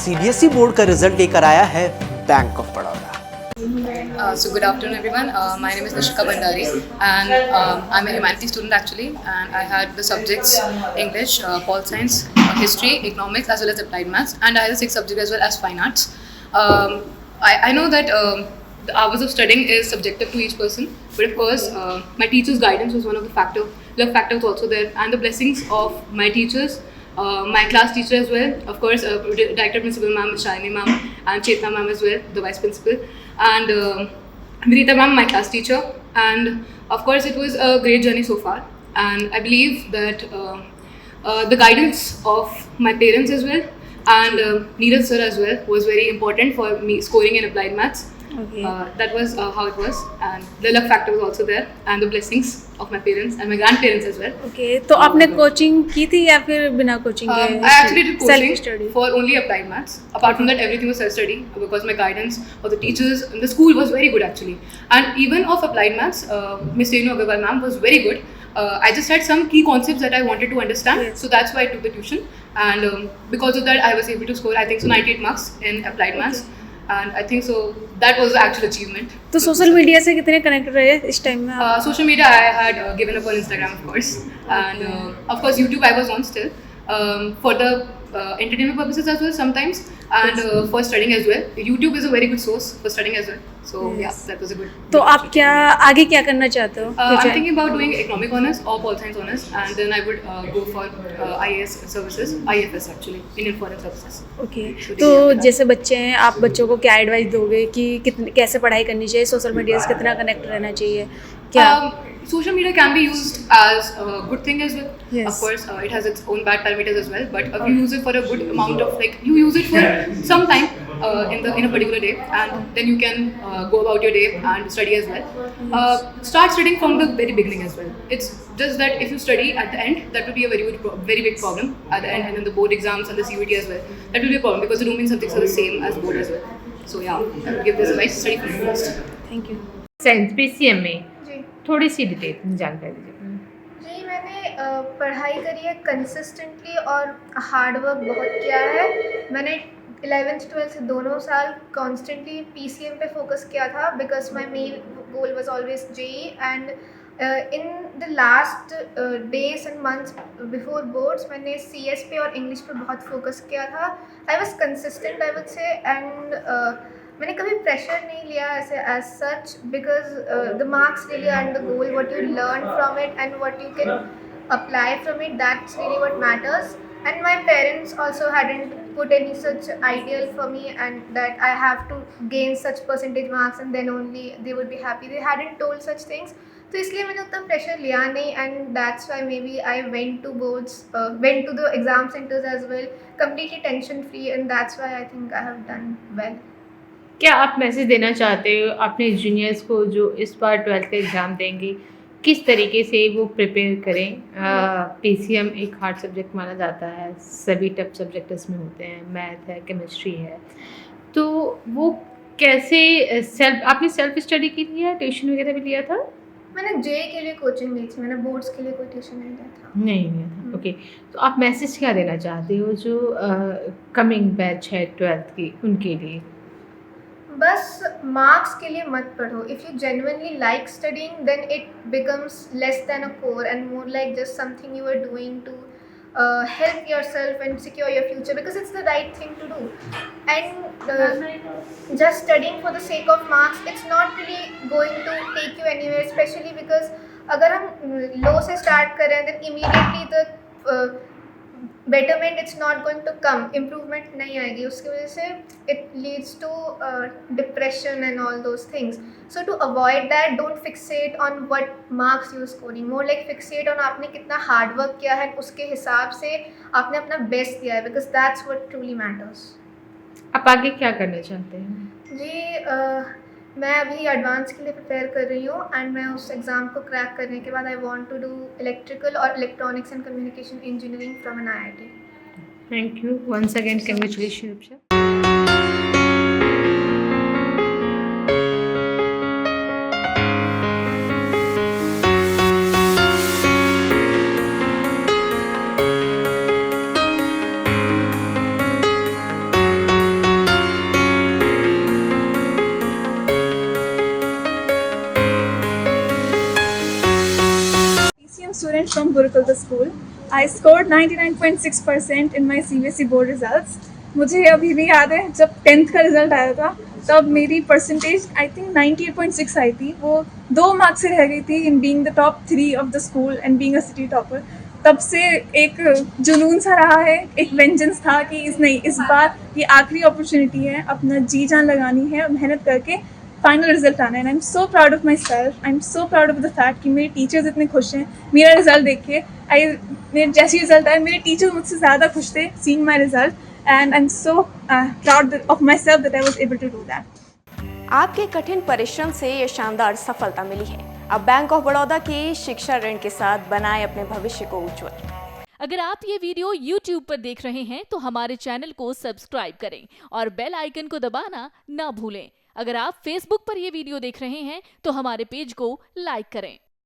CBSE board का result लेकर आया है bank of Baroda. So good afternoon everyone. My name is Nishika Bandari and I'm a humanities student actually, and I had the subjects English, Pol Science, History, Economics as well as Applied Maths, and I had a sixth subject as well as Fine Arts. I know that the hours of studying is subjective to each person, but of course my teacher's guidance was one of the factors also there, and the blessings of my teachers. My class teacher as well, of course, Director Principal Ma'am, Shalini Ma'am, and Chetna Ma'am as well, the Vice Principal, and Mirita Ma'am, my class teacher, and of course it was a great journey so far, and I believe that the guidance of my parents as well, and Neeraj sir as well was very important for me scoring in Applied Maths. Okay. That was how it was, and the luck factor was also there, and the blessings of my parents and my grandparents as well. Okay. तो आपने coaching की थी या फिर बिना coaching के? I actually did coaching Self study. for only Applied Maths. Apart from that, everything was self-study because my guidance of the teachers in the school was very good actually. And even of Applied Maths, Miss Renu Agarwal ma'am was very good. I just had some key concepts that I wanted to understand, Yes. so that's why I took the tuition. And because of that, I was able to score, I think, so 98 marks in Applied Maths. And I think so that was the actual achievement. तो social media से कितने connect रहे इस time में आप? Social media, I had given up on Instagram, of course, and of course YouTube I was on still for the entertainment purposes as well sometimes, and for studying as well. YouTube is a very good source for studying as well. So Yes. yeah, that was a good. तो आप क्या आगे क्या करना चाहते हो? I'm thinking about doing economic honors or pol science honors, and then I would go for IAS services, IFS actually, Indian Foreign Services. Okay, तो जैसे बच्चे हैं, आप बच्चों को क्या एडवाइस दोगे कि कितने कैसे पढ़ाई करनी चाहिए, सोशल मीडिया से कितना कनेक्ट रहना चाहिए क्या? Social media can be used as a good thing as well. Yes. Of course, it has its own bad parameters as well. But if you use it for a good amount of, like, you use it for some time in a particular day, and then you can go about your day and study as well. Start studying from the very beginning as well. It's just that if you study at the end, that will be a very big problem at the end, and then the board exams and the CUET as well. That will be a problem because the domain subjects are the same as board as well. So yeah, I would give this advice: study first. Thank you. Science PCM में जी थोड़ी सी detail जानकारी दीजिए। जी मैंने पढ़ाई करी है consistently और hard work बहुत किया है। मैंने 11th 12th दोनों साल कॉन्स्टेंटली पीसीएम पे फोकस किया था because my main goal was always JEE and in the last days and months before boards मैंने सीएस पे और इंग्लिश पे बहुत फोकस किया था। I was consistent I would say and मैंने कभी प्रेशर नहीं लिया ऐसे as such because the marks really and the goal what you learn from it and what you can apply from it, that's really what matters. And my parents also hadn't put any such ideal for me and that I have to gain such percentage marks and then only they would be happy. They hadn't told such things. तो इसलिए मैंने उतना pressure लिया नहीं and that's why maybe I went to boards, went to the exam centers as well, completely tension free, and that's why I think I have done well. क्या आप message देना चाहते हो अपने जूनियर्स को जो इस बार 12th का एग्ज़ाम देंगे, किस तरीके से वो प्रिपेयर करें? पीसीएम एक हार्ड सब्जेक्ट माना जाता है, सभी टफ सब्जेक्ट इसमें होते हैं, मैथ है, केमिस्ट्री है, तो वो कैसे आपने सेल्फ स्टडी की लिया, ट्यूशन वगैरह भी लिया था? मैंने जेई के लिए कोचिंग ली थी, मैंने बोर्ड्स के लिए कोई ट्यूशन नहीं लिया था। नहीं लिया था। ओके, तो आप मैसेज क्या देना चाहते हो जो कमिंग बैच है 12th की उनके लिए? बस मार्क्स के लिए मत पढ़ो। If you genuinely like studying then it becomes less than a chore and more like just something you are doing to help yourself and secure your future because it's the right thing to do. And just studying for the sake of marks, it's not really going to take you anywhere, especially because अगर हम low से start कर रहे हैं then immediately the betterment it's not going to come, improvement नहीं आएगी, उसकी वजह से it leads to depression and all those things. So to avoid that, don't fixate on what marks you are scoring, more like fixate on आपने कितना hard work किया है, उसके हिसाब से आपने अपना best दिया है, because that's what truly matters. आप आगे क्या करना चाहते हैं? जी मैं अभी एडवांस के लिए प्रिपेयर कर रही हूँ एंड मैं उस एग्ज़ाम को क्रैक करने के बाद I want to do electrical और electronics and communication engineering from an IIT. Thank you once again, congratulation. from Gurukul school. I scored 99.6% in my CBSE board results. मुझे अभी भी याद है जब 10th का रिजल्ट आया था तब मेरी परसेंटेज आई थिंक 98.6 आई थी. वो 2 मार्क्स से रह गई थी in being the top 3 of the school and being a city topper. तब से एक जुनून सा रहा है, एक वेंजेंस था कि इस बार ये आखिरी अपॉर्चुनिटी है, अपना जी जान लगानी है, मेहनत करके फाइनल रिजल्ट आना है. And I am so proud of my self. I am so proud of the fact कि मेरे टीचर्स इतने खुश हैं मेरा रिजल्ट देख के. मेरे जैसे रिजल्ट आया मेरे टीचर्स मुझसे ज़्यादा खुश थे seeing my result. And I'm so proud of myself that I was able to do that. आपके कठिन परिश्रम से ये शानदार सफलता मिली है. अब बैंक ऑफ बड़ौदा की शिक्षा ऋण के साथ बनाए अपने भविष्य को उज्जवल. अगर आप ये वीडियो YouTube पर देख रहे हैं तो हमारे चैनल को सब्सक्राइब करें और बेल आइकन को दबाना ना भूलें. अगर आप Facebook पर ये वीडियो देख रहे हैं तो हमारे पेज को लाइक करें.